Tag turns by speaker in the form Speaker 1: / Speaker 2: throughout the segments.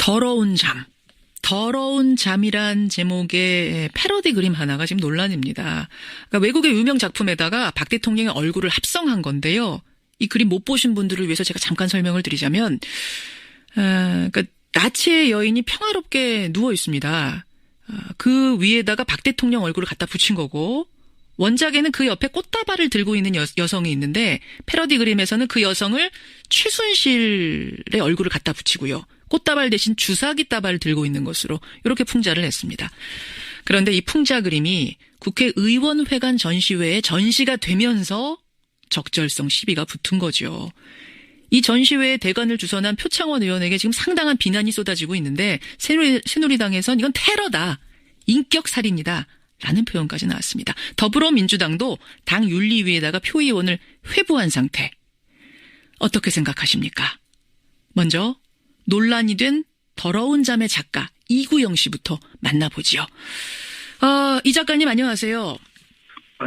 Speaker 1: 더러운 잠. 더러운 잠이란 제목의 패러디 그림 하나가 지금 논란입니다. 그러니까 외국의 유명 작품에다가 박 대통령의 얼굴을 합성한 건데요. 이 그림 못 보신 분들을 위해서 제가 잠깐 설명을 드리자면, 그러니까 나치의 여인이 평화롭게 누워 있습니다. 그 위에다가 박 대통령 얼굴을 갖다 붙인 거고, 원작에는 그 옆에 꽃다발을 들고 있는 여성이 있는데, 패러디 그림에서는 그 여성을 최순실의 얼굴을 갖다 붙이고요. 꽃다발 대신 주사기 다발을 들고 있는 것으로 이렇게 풍자를 했습니다. 그런데 이 풍자 그림이 국회의원회관 전시회에 전시가 되면서 적절성 시비가 붙은 거죠. 이 전시회에 대관을 주선한 표창원 의원에게 지금 상당한 비난이 쏟아지고 있는데 새누리당에선 이건 테러다, 인격살인이다 라는 표현까지 나왔습니다. 더불어민주당도 당 윤리위에다가 표의원을 회부한 상태. 어떻게 생각하십니까? 먼저 논란이 된 더러운 잠의 작가 이구영 씨부터 만나보지요. 이 작가님 안녕하세요.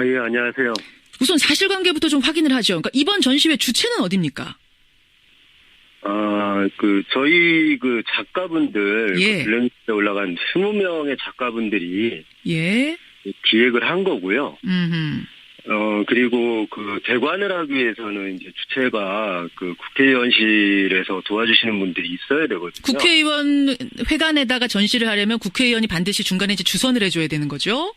Speaker 2: 예, 안녕하세요.
Speaker 1: 우선 사실관계부터 좀 확인을 하죠. 그러니까 이번 전시회 주체는 어디입니까?
Speaker 2: 저희 작가분들,
Speaker 1: 예.
Speaker 2: 블랙리스트에 올라간 20명의 작가분들이
Speaker 1: 예.
Speaker 2: 기획을 한 거고요.
Speaker 1: 음흠.
Speaker 2: 그리고 대관을 하기 위해서는 이제 주체가 국회의원실에서 도와주시는 분들이 있어야 되거든요.
Speaker 1: 국회의원 회관에다가 전시를 하려면 국회의원이 반드시 중간에 이제 주선을 해줘야 되는 거죠?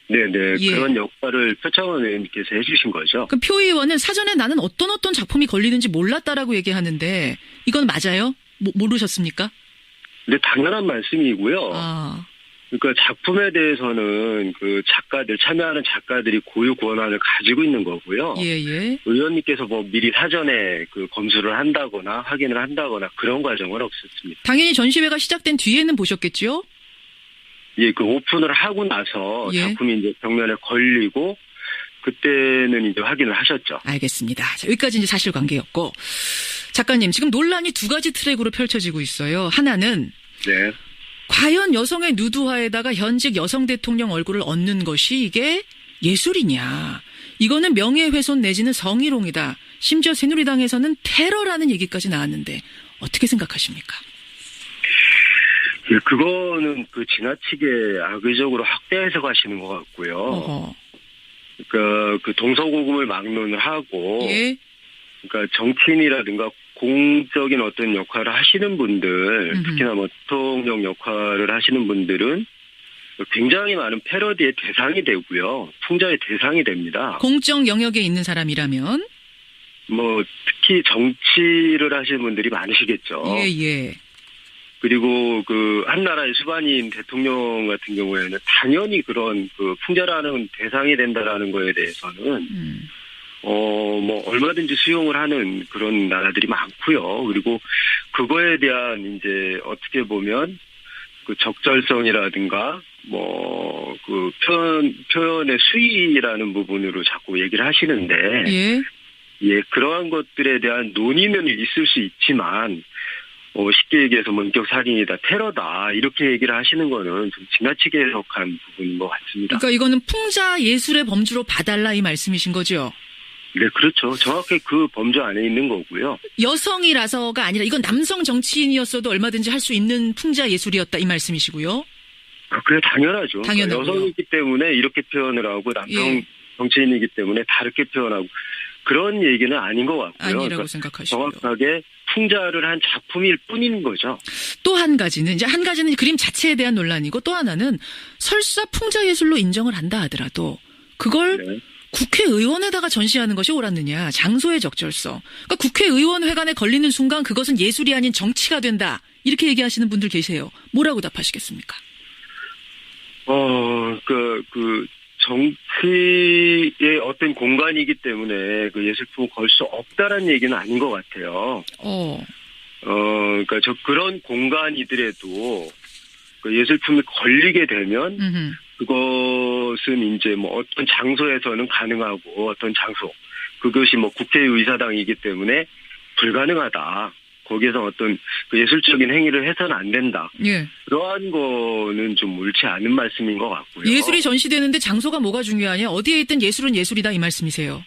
Speaker 2: 네네.
Speaker 1: 예.
Speaker 2: 그런 역할을 표창원 의원님께서 해주신 거죠.
Speaker 1: 그럼 표의원은 사전에 나는 어떤 작품이 걸리는지 몰랐다라고 얘기하는데 이건 맞아요? 모르셨습니까?
Speaker 2: 네, 당연한 말씀이고요. 그러니까 작품에 대해서는 참여하는 작가들이 고유 권한을 가지고 있는 거고요.
Speaker 1: 예.
Speaker 2: 의원님께서 미리 사전에 검수를 한다거나 확인을 한다거나 그런 과정은 없었습니다.
Speaker 1: 당연히 전시회가 시작된 뒤에는 보셨겠죠?
Speaker 2: 예, 오픈을 하고 나서
Speaker 1: 예.
Speaker 2: 작품이 이제 벽면에 걸리고 그때는 이제 확인을 하셨죠.
Speaker 1: 알겠습니다. 자, 여기까지 이제 사실관계였고, 작가님 지금 논란이 두 가지 트랙으로 펼쳐지고 있어요. 하나는
Speaker 2: 네.
Speaker 1: 과연 여성의 누드화에다가 현직 여성 대통령 얼굴을 얹는 것이 이게 예술이냐. 이거는 명예훼손 내지는 성희롱이다. 심지어 새누리당에서는 테러라는 얘기까지 나왔는데 어떻게 생각하십니까?
Speaker 2: 예, 그거는 지나치게 악의적으로 확대 해석하시는 것 같고요.
Speaker 1: 어허.
Speaker 2: 그러니까 동서고금을 막론을 하고,
Speaker 1: 예.
Speaker 2: 그러니까 정치인이라든가 공적인 어떤 역할을 하시는 분들, 특히나 대통령 역할을 하시는 분들은 굉장히 많은 패러디의 대상이 되고요. 풍자의 대상이 됩니다.
Speaker 1: 공적 영역에 있는 사람이라면?
Speaker 2: 특히 정치를 하시는 분들이 많으시겠죠.
Speaker 1: 예.
Speaker 2: 그리고 한 나라의 수반인 대통령 같은 경우에는 당연히 그런 풍자라는 대상이 된다라는 거에 대해서는 얼마든지 수용을 하는 그런 나라들이 많고요. 그리고 그거에 대한 이제 어떻게 보면 적절성이라든가 표현의 수위라는 부분으로 자꾸 얘기를 하시는데 예, 그러한 것들에 대한 논의는 있을 수 있지만 쉽게 얘기해서 인격살인이다, 테러다 이렇게 얘기를 하시는 거는 좀 지나치게 해석한 부분인 것 같습니다.
Speaker 1: 그러니까 이거는 풍자 예술의 범주로 봐달라 이 말씀이신 거죠?
Speaker 2: 네, 그렇죠. 정확히 그 범주 안에 있는 거고요.
Speaker 1: 여성이라서가 아니라 이건 남성 정치인이었어도 얼마든지 할 수 있는 풍자 예술이었다 이 말씀이시고요?
Speaker 2: 그래 당연하죠.
Speaker 1: 당연하고요.
Speaker 2: 여성이기 때문에 이렇게 표현을 하고 남성 정치인이기 때문에 다르게 표현하고 그런 얘기는 아닌 것 같고요.
Speaker 1: 아니라고 생각하시고요.
Speaker 2: 정확하게 풍자를 한 작품일 뿐인 거죠.
Speaker 1: 또 한 가지는 그림 자체에 대한 논란이고 또 하나는 설사 풍자 예술로 인정을 한다 하더라도 그걸 국회의원에다가 전시하는 것이 옳았느냐. 장소의 적절성. 그러니까 국회의원 회관에 걸리는 순간 그것은 예술이 아닌 정치가 된다. 이렇게 얘기하시는 분들 계세요. 뭐라고 답하시겠습니까?
Speaker 2: 정치의 어떤 공간이기 때문에 예술품을 걸 수 없다라는 얘기는 아닌 것 같아요. 그러니까 그런 공간이더라도 예술품이 걸리게 되면 그것은 이제 어떤 장소에서는 가능하고 어떤 장소 그것이 국회의사당이기 때문에 불가능하다. 거기에서 어떤 예술적인 행위를 해서는 안 된다.
Speaker 1: 예.
Speaker 2: 그러한 거는 좀 옳지 않은 말씀인 것 같고요.
Speaker 1: 예술이 전시되는데 장소가 뭐가 중요하냐? 어디에 있든 예술은 예술이다 이 말씀이세요.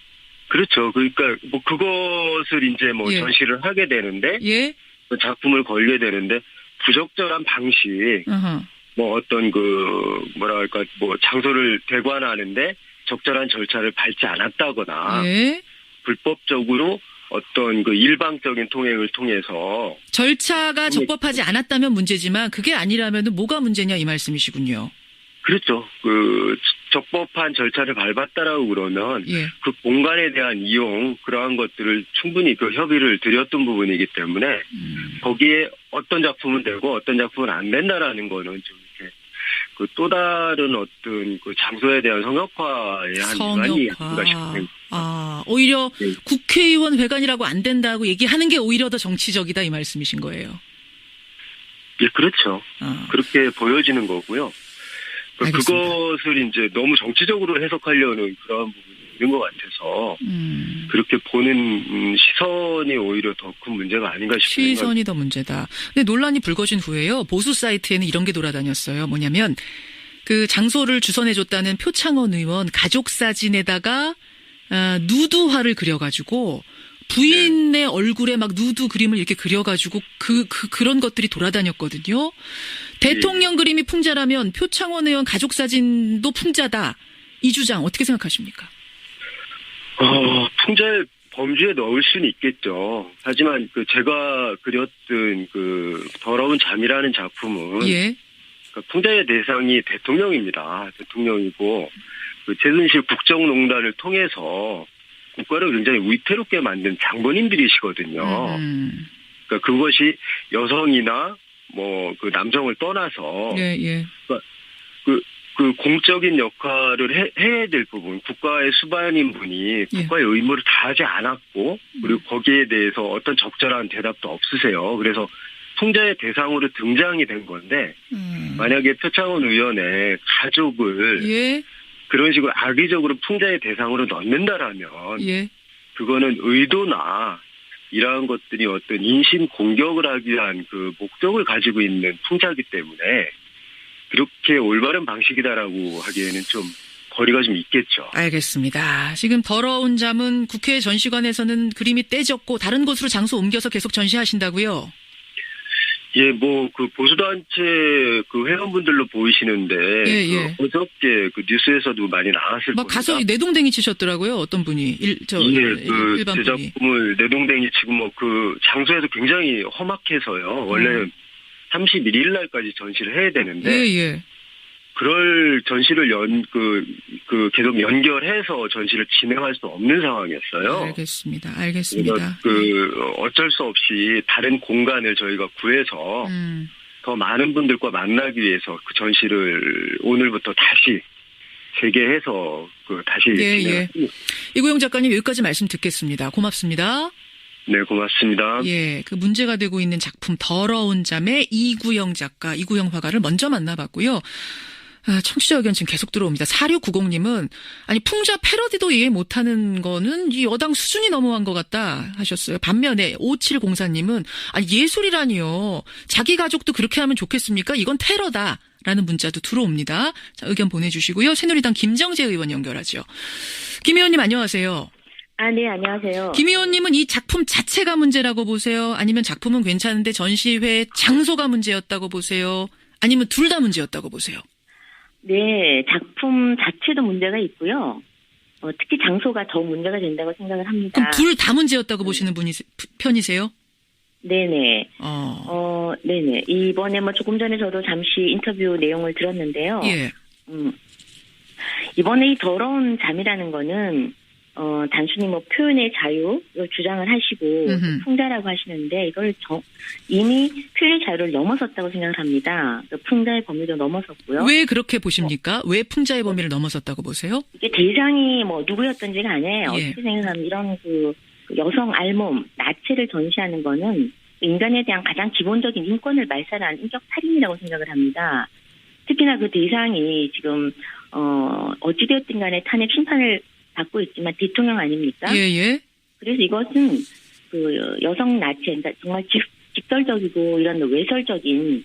Speaker 2: 그렇죠. 그러니까 그것을 이제 전시를 하게 되는데 그 작품을 걸게 되는데 부적절한 방식, 뭐 어떤 뭐랄까 장소를 대관하는데 적절한 절차를 밟지 않았다거나
Speaker 1: 예.
Speaker 2: 불법적으로 어떤 일방적인 통행을 통해서
Speaker 1: 절차가 적법하지 않았다면 문제지만 그게 아니라면 뭐가 문제냐 이 말씀이시군요.
Speaker 2: 그렇죠. 적법한 절차를 밟았다라고 그러면
Speaker 1: 예.
Speaker 2: 그 공간에 대한 이용 그러한 것들을 충분히 협의를 드렸던 부분이기 때문에 거기에 어떤 작품은 되고 어떤 작품은 안 된다라는 거는 좀 이렇게 또 다른 어떤 장소에 대한 성역화에 한 위반이 아닌가 싶습니다.
Speaker 1: 오히려
Speaker 2: 네.
Speaker 1: 국회의원 회관이라고 안 된다고 얘기하는 게 오히려 더 정치적이다 이 말씀이신 거예요.
Speaker 2: 예, 그렇죠. 그렇게 보여지는 거고요.
Speaker 1: 알겠습니다.
Speaker 2: 그것을 이제 너무 정치적으로 해석하려는 그런 부분이 있는 것 같아서 그렇게 보는 시선이 오히려 더 큰 문제가 아닌가 싶습니다.
Speaker 1: 시선이 더 문제다. 근데 논란이 불거진 후에요. 보수 사이트에는 이런 게 돌아다녔어요. 뭐냐면 그 장소를 주선해줬다는 표창원 의원 가족 사진에다가 누드화를 그려가지고 부인의 얼굴에 막 누드 그림을 이렇게 그려가지고 그런 것들이 돌아다녔거든요. 대통령 그림이 풍자라면 표창원 의원 가족 사진도 풍자다. 이 주장 어떻게 생각하십니까?
Speaker 2: 풍자의 범주에 넣을 수는 있겠죠. 하지만 제가 그렸던 더러운 잠이라는 작품은
Speaker 1: 예.
Speaker 2: 풍자의 대상이 대통령입니다. 대통령이고 최순실 국정농단을 통해서 국가를 굉장히 위태롭게 만든 장본인들이시거든요. 그러니까 그것이 여성이나 남성을 떠나서
Speaker 1: 예.
Speaker 2: 공적인 역할을 해야 될 부분, 국가의 수반인 분이 국가의 의무를 다하지 않았고 그리고 거기에 대해서 어떤 적절한 대답도 없으세요. 그래서 풍자의 대상으로 등장이 된 건데 만약에 표창원 의원의 가족을
Speaker 1: 예.
Speaker 2: 그런 식으로 악의적으로 풍자의 대상으로 넣는다라면
Speaker 1: 예.
Speaker 2: 그거는 의도나 이러한 것들이 어떤 인신 공격을 하기 위한 목적을 가지고 있는 풍자이기 때문에 그렇게 올바른 방식이다라고 하기에는 좀 거리가 좀 있겠죠.
Speaker 1: 알겠습니다. 지금 더러운 잠은 국회 전시관에서는 그림이 떼졌고 다른 곳으로 장소 옮겨서 계속 전시하신다고요?
Speaker 2: 예, 보수단체 회원분들로 보이시는데,
Speaker 1: 예.
Speaker 2: 어저께 뉴스에서도 많이 나왔을 겁니다.
Speaker 1: 가서 내동댕이 치셨더라고요, 어떤 분이. 일반
Speaker 2: 제 작품을 내동댕이 치고 장소에서 굉장히 험악해서요. 원래는 31일 날까지 전시를 해야 되는데,
Speaker 1: 예.
Speaker 2: 그럴 전시를 계속 연결해서 전시를 진행할 수 없는 상황이었어요.
Speaker 1: 알겠습니다.
Speaker 2: 어쩔 수 없이 다른 공간을 저희가 구해서 더 많은 분들과 만나기 위해서 그 전시를 오늘부터 다시 재개해서 다시 진행합니다.
Speaker 1: 이구영 작가님 여기까지 말씀 듣겠습니다. 고맙습니다.
Speaker 2: 네, 고맙습니다.
Speaker 1: 예, 문제가 되고 있는 작품 더러운 잠의 이구영 작가, 이구영 화가를 먼저 만나봤고요. 청취자 의견 지금 계속 들어옵니다. 4690님은 풍자 패러디도 이해 못하는 거는 이 여당 수준이 넘어간 것 같다 하셨어요. 반면에 5704님은 예술이라니요. 자기 가족도 그렇게 하면 좋겠습니까? 이건 테러다. 라는 문자도 들어옵니다. 자, 의견 보내주시고요. 새누리당 김정재 의원 연결하죠. 김 의원님 안녕하세요.
Speaker 3: 네, 안녕하세요.
Speaker 1: 김 의원님은 이 작품 자체가 문제라고 보세요? 아니면 작품은 괜찮은데 전시회 장소가 문제였다고 보세요? 아니면 둘 다 문제였다고 보세요?
Speaker 3: 네, 작품 자체도 문제가 있고요. 특히 장소가 더 문제가 된다고 생각을 합니다.
Speaker 1: 그럼 둘 다 문제였다고 보시는 편이세요?
Speaker 3: 네네. 네네. 이번에 조금 전에 저도 잠시 인터뷰 내용을 들었는데요.
Speaker 1: 예.
Speaker 3: 이번에 이 더러운 잠이라는 거는 단순히 표현의 자유 주장을 하시고 풍자라고 하시는데 이걸 이미 표현의 자유를 넘어섰다고 생각을 합니다. 풍자의 범위도 넘어섰고요.
Speaker 1: 왜 그렇게 보십니까? 왜 풍자의 범위를 넘어섰다고 보세요?
Speaker 3: 이게 대상이 누구였던지가 아니에요.
Speaker 1: 예.
Speaker 3: 어떻게 생각하면 이런 여성 알몸, 나체를 전시하는 거는 인간에 대한 가장 기본적인 인권을 말살한 인격 살인이라고 생각을 합니다. 특히나 그 대상이 지금 어찌되었든 간에 탄핵 심판을 받고 있지만 대통령 아닙니까?
Speaker 1: 예.
Speaker 3: 그래서 이것은 여성 나체, 그러니까 정말 직설적이고 이런 외설적인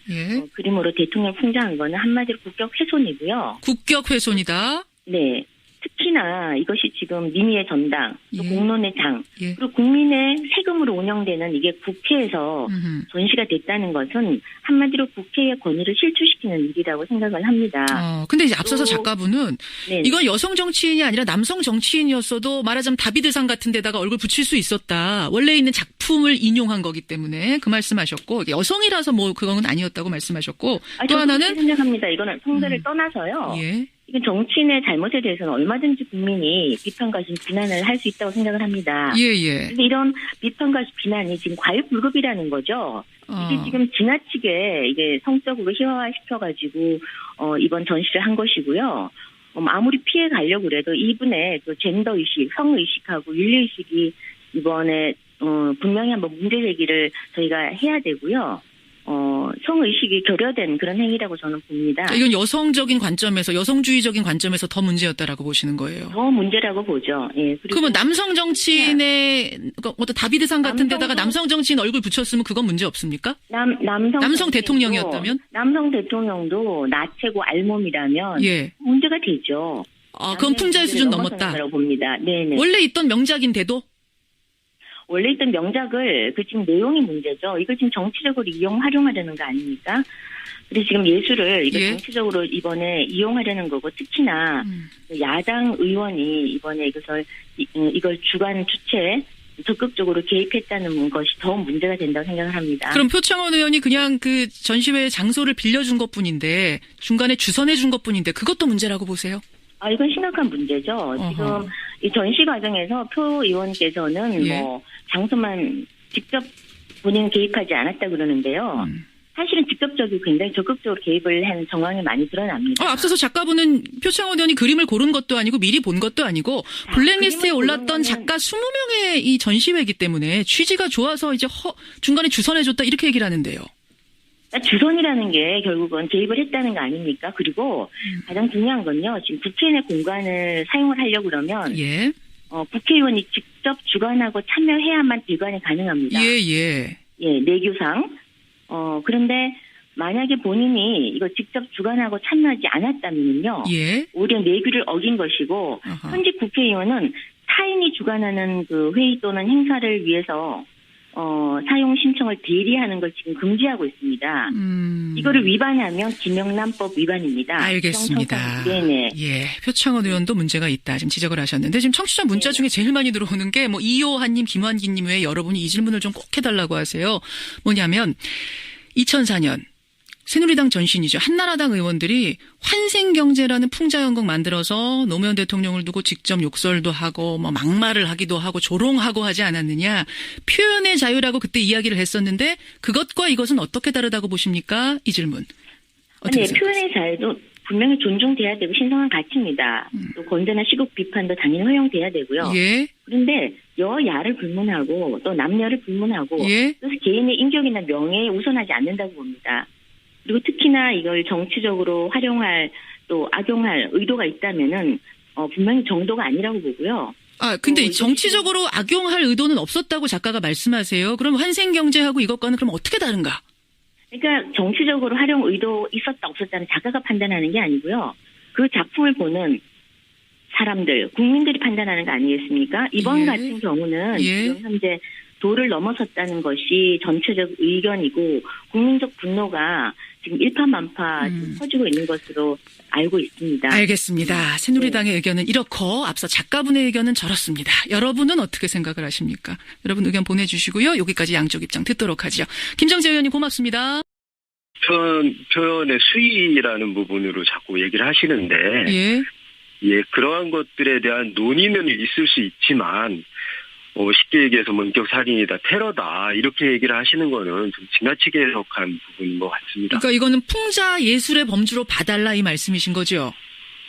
Speaker 3: 그림으로 대통령 풍자한 거는 한마디로 국격 훼손이고요.
Speaker 1: 국격 훼손이다?
Speaker 3: 네. 특히나 이것이 지금 민의의 전당, 또
Speaker 1: 예.
Speaker 3: 공론의 장,
Speaker 1: 예.
Speaker 3: 그리고 국민의 세금으로 운영되는 이게 국회에서 전시가 됐다는 것은 한마디로 국회의 권위를 실추시키는 일이라고 생각을 합니다.
Speaker 1: 근데 이제 앞서서 작가분은
Speaker 3: 네.
Speaker 1: 이건 여성 정치인이 아니라 남성 정치인이었어도 말하자면 다비드상 같은 데다가 얼굴 붙일 수 있었다. 원래 있는 작품을 인용한 거기 때문에 그 말씀하셨고 여성이라서 뭐 그건 아니었다고 말씀하셨고 또 하나는
Speaker 3: 생각합니다. 이거는 성별을 떠나서요.
Speaker 1: 예.
Speaker 3: 이건 정치인의 잘못에 대해서는 얼마든지 국민이 비판과 비난을 할 수 있다고 생각을 합니다.
Speaker 1: 예.
Speaker 3: 근데 이런 비판과 비난이 지금 과유불급이라는 거죠. 이게 지금 지나치게 이게 성적으로 희화화시켜가지고 이번 전시를 한 것이고요. 아무리 피해 가려고 그래도 이분의 그 젠더 의식, 성 의식하고 윤리 의식이 이번에 분명히 한번 문제 제기를 저희가 해야 되고요. 성의식이 결여된 그런 행위라고 저는 봅니다.
Speaker 1: 이건 여성적인 관점에서, 여성주의적인 관점에서 더 문제였다라고 보시는 거예요.
Speaker 3: 더 문제라고 보죠. 예.
Speaker 1: 그러면 남성 정치인의 어떤 다비드상 같은 데다가 남성 정치인 얼굴 붙였으면 그건 문제 없습니까? 남성 대통령이었다면?
Speaker 3: 남성 대통령도 나체고 알몸이라면
Speaker 1: 예.
Speaker 3: 문제가 되죠.
Speaker 1: 그건 풍자의 수준 넘었다.
Speaker 3: 봅니다. 네네.
Speaker 1: 원래 있던 명작인데도?
Speaker 3: 원래 있던 명작을 지금 내용이 문제죠. 이걸 지금 정치적으로 활용하려는 거 아닙니까? 그래서 지금 예술을 이거 정치적으로 이번에 이용하려는 거고 특히나 야당 의원이 이번에 이걸 주관 주체에 적극적으로 개입했다는 것이 더 문제가 된다고 생각을 합니다. 그럼
Speaker 1: 표창원 의원이 그냥 그 전시회 장소를 빌려준 것뿐인데 중간에 주선해준 것뿐인데 그것도 문제라고 보세요?
Speaker 3: 이건 심각한 문제죠. 지금 이 전시 과정에서 표 의원께서는 장소만 직접 본인 개입하지 않았다 그러는데요. 사실은 직접적이고 굉장히 적극적으로 개입을 한 정황이 많이 드러납니다.
Speaker 1: 앞서서 작가분은 표창원 의원이 그림을 고른 것도 아니고 미리 본 것도 아니고 블랙리스트에 올랐던 작가 20명의 이 전시회이기 때문에 취지가 좋아서 이제 중간에 주선해줬다 이렇게 얘기를 하는데요.
Speaker 3: 주선이라는 게 결국은 개입을 했다는 거 아닙니까? 그리고 가장 중요한 건요. 지금 국회 내 공간을 사용을 하려고 그러면 국회의원이 직접 주관하고 참여해야만 일관이 가능합니다. 내규상. 그런데 만약에 본인이 이거 직접 주관하고 참여하지 않았다면요. 오히려 내규를 어긴 것이고 현직 국회의원은 타인이 주관하는 그 회의 또는 행사를 위해서 사용 신청을 대리하는 걸 지금 금지하고 있습니다. 이거를 위반하면 김영란법 위반입니다.
Speaker 1: 알겠습니다.
Speaker 3: 네네.
Speaker 1: 표창원 의원도 문제가 있다 지금 지적을 하셨는데 지금 청취자 문자 중에 제일 많이 들어오는 게 이호한님, 김환기님 외에 여러분이 이 질문을 좀 꼭 해달라고 하세요. 뭐냐면 2004년 새누리당 전신이죠. 한나라당 의원들이 환생경제라는 풍자연극 만들어서 노무현 대통령을 두고 직접 욕설도 하고 막말을 하기도 하고 조롱하고 하지 않았느냐. 표현의 자유라고 그때 이야기를 했었는데 그것과 이것은 어떻게 다르다고 보십니까? 이 질문.
Speaker 3: 표현의 자유도 분명히 존중돼야 되고 신성한 가치입니다. 또 건전한 시국 비판도 당연히 허용돼야 되고요. 그런데 여야를 불문하고 또 남녀를 불문하고 그래서 개인의 인격이나 명예에 우선하지 않는다고 봅니다. 그리고 특히나 이걸 정치적으로 활용할 또 악용할 의도가 있다면은 분명히 정도가 아니라고 보고요.
Speaker 1: 근데 정치적으로 악용할 의도는 없었다고 작가가 말씀하세요. 그럼 환생경제하고 이것과는 그럼 어떻게 다른가?
Speaker 3: 그러니까 정치적으로 활용 의도 있었다 없었다는 작가가 판단하는 게 아니고요. 그 작품을 보는 사람들, 국민들이 판단하는 거 아니겠습니까? 이번 같은 경우는 지금 현재 도를 넘어섰다는 것이 전체적 의견이고 국민적 분노가 지금 일파만파 퍼지고 있는 것으로 알고 있습니다.
Speaker 1: 알겠습니다. 새누리당의 의견은 이렇고 앞서 작가분의 의견은 저렇습니다. 여러분은 어떻게 생각을 하십니까? 여러분 의견 보내주시고요. 여기까지 양쪽 입장 듣도록 하죠. 김정재 의원님 고맙습니다.
Speaker 2: 표현의 수위라는 부분으로 자꾸 얘기를 하시는데 그러한 것들에 대한 논의는 있을 수 있지만 쉽게 얘기해서 원격 살인이다, 테러다 이렇게 얘기를 하시는 거는 좀 지나치게 해석한 부분인 것 같습니다.
Speaker 1: 그러니까 이거는 풍자 예술의 범주로 봐달라 이 말씀이신 거죠?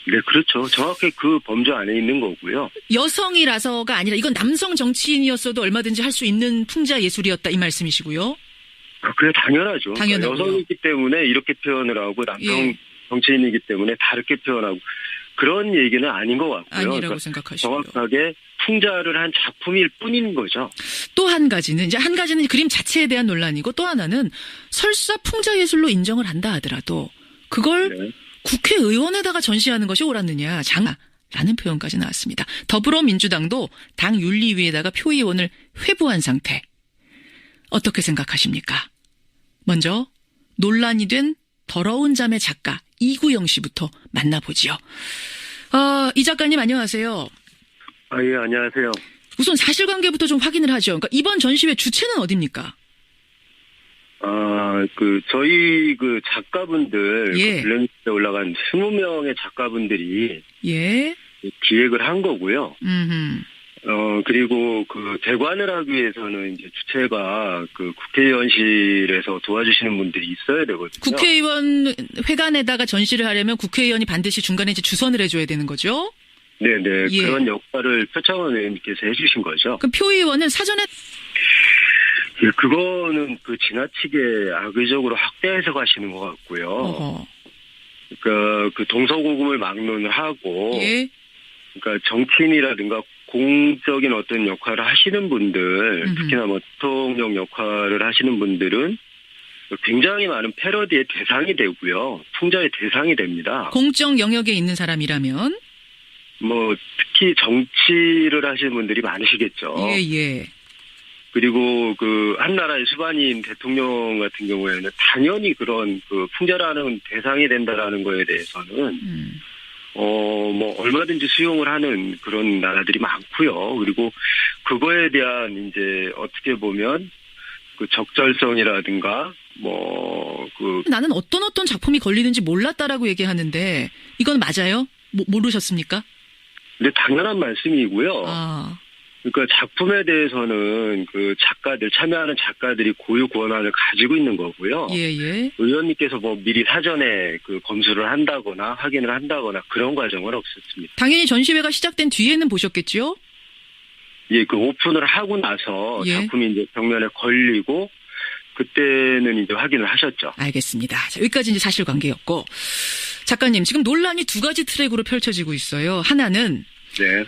Speaker 2: 네, 그렇죠. 정확히 그 범주 안에 있는 거고요.
Speaker 1: 여성이라서가 아니라 이건 남성 정치인이었어도 얼마든지 할 수 있는 풍자 예술이었다 이 말씀이시고요?
Speaker 2: 그래 당연하죠.
Speaker 1: 당연하고요.
Speaker 2: 여성이기 때문에 이렇게 표현을 하고 남성 정치인이기 때문에 다르게 표현하고 그런 얘기는 아닌 것 같고요.
Speaker 1: 아니라고
Speaker 2: 그러니까
Speaker 1: 생각하시고요.
Speaker 2: 정확하게 풍자를 한 작품일 뿐인 거죠.
Speaker 1: 또 한 가지는 그림 자체에 대한 논란이고 또 하나는 설사 풍자 예술로 인정을 한다 하더라도 그걸 국회의원에다가 전시하는 것이 옳았느냐. 라는 표현까지 나왔습니다. 더불어민주당도 당 윤리위에다가 표의원을 회부한 상태. 어떻게 생각하십니까? 먼저 논란이 된 더러운 잠의 작가 이구영 씨부터 만나보지요. 이 작가님 안녕하세요.
Speaker 2: 예, 안녕하세요.
Speaker 1: 우선 사실관계부터 좀 확인을 하죠. 그러니까 이번 전시회 주체는 어디입니까?
Speaker 2: 저희 작가분들,
Speaker 1: 예.
Speaker 2: 블랙리스트에 올라간 20명의 작가분들이
Speaker 1: 예.
Speaker 2: 기획을 한 거고요.
Speaker 1: 음흠.
Speaker 2: 그리고 대관을 하기 위해서는 이제 주체가 국회의원실에서 도와주시는 분들이 있어야 되거든요.
Speaker 1: 국회의원 회관에다가 전시를 하려면 국회의원이 반드시 중간에 이제 주선을 해줘야 되는 거죠?
Speaker 2: 네네.
Speaker 1: 예.
Speaker 2: 그런 역할을 표창원 의원님께서 해주신 거죠.
Speaker 1: 그럼 표의원은 사전에
Speaker 2: 예, 그거는 지나치게 악의적으로 확대해서 가시는 것 같고요.
Speaker 1: 어허.
Speaker 2: 그러니까 동서고금을 막론을 하고,
Speaker 1: 예.
Speaker 2: 그러니까 정치인이라든가 공적인 어떤 역할을 하시는 분들, 특히나 대통령 역할을 하시는 분들은 굉장히 많은 패러디의 대상이 되고요. 풍자의 대상이 됩니다.
Speaker 1: 공적 영역에 있는 사람이라면?
Speaker 2: 특히 정치를 하시는 분들이 많으시겠죠.
Speaker 1: 예.
Speaker 2: 그리고 한 나라의 수반인 대통령 같은 경우에는 당연히 그런 풍자라는 대상이 된다라는 거에 대해서는 얼마든지 수용을 하는 그런 나라들이 많고요. 그리고 그거에 대한 이제 어떻게 보면 적절성이라든가
Speaker 1: 나는 어떤 작품이 걸리는지 몰랐다라고 얘기하는데 이건 맞아요? 모르셨습니까?
Speaker 2: 네, 당연한 말씀이고요. 그러니까 작품에 대해서는 참여하는 작가들이 고유 권한을 가지고 있는 거고요.
Speaker 1: 예.
Speaker 2: 의원님께서 미리 사전에 검수를 한다거나 확인을 한다거나 그런 과정은 없었습니다.
Speaker 1: 당연히 전시회가 시작된 뒤에는 보셨겠죠?
Speaker 2: 예, 오픈을 하고 나서
Speaker 1: 예.
Speaker 2: 작품이 이제 벽면에 걸리고 그때는 이제 확인을 하셨죠.
Speaker 1: 알겠습니다. 자, 여기까지 이제 사실관계였고. 작가님, 지금 논란이 두 가지 트랙으로 펼쳐지고 있어요. 하나는
Speaker 2: 네.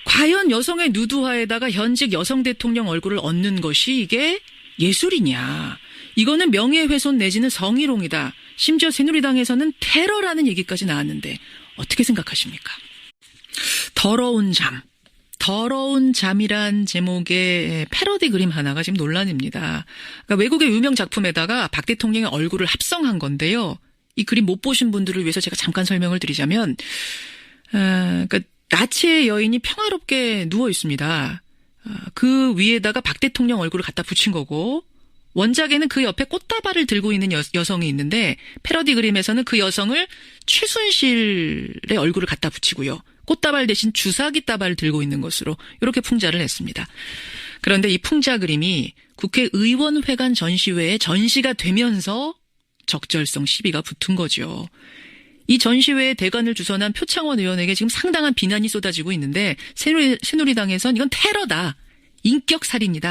Speaker 1: 과연 여성의 누드화에다가 현직 여성 대통령 얼굴을 얹는 것이 이게 예술이냐. 이거는 명예훼손 내지는 성희롱이다. 심지어 새누리당에서는 테러라는 얘기까지 나왔는데 어떻게 생각하십니까? 더러운 잠이란 제목의 패러디 그림 하나가 지금 논란입니다. 그러니까 외국의 유명 작품에다가 박 대통령의 얼굴을 합성한 건데요. 이 그림 못 보신 분들을 위해서 제가 잠깐 설명을 드리자면, 그러니까 나치의 여인이 평화롭게 누워 있습니다. 그 위에다가 박 대통령 얼굴을 갖다 붙인 거고, 원작에는 그 옆에 꽃다발을 들고 있는 여성이 있는데, 패러디 그림에서는 그 여성을 최순실의 얼굴을 갖다 붙이고요. 꽃다발 대신 주사기 다발을 들고 있는 것으로 이렇게 풍자를 했습니다. 그런데 이 풍자 그림이 국회의원회관 전시회에 전시가 되면서 적절성 시비가 붙은 거죠. 이 전시회에 대관을 주선한 표창원 의원에게 지금 상당한 비난이 쏟아지고 있는데 새누리당에선 이건 테러다, 인격살인이다.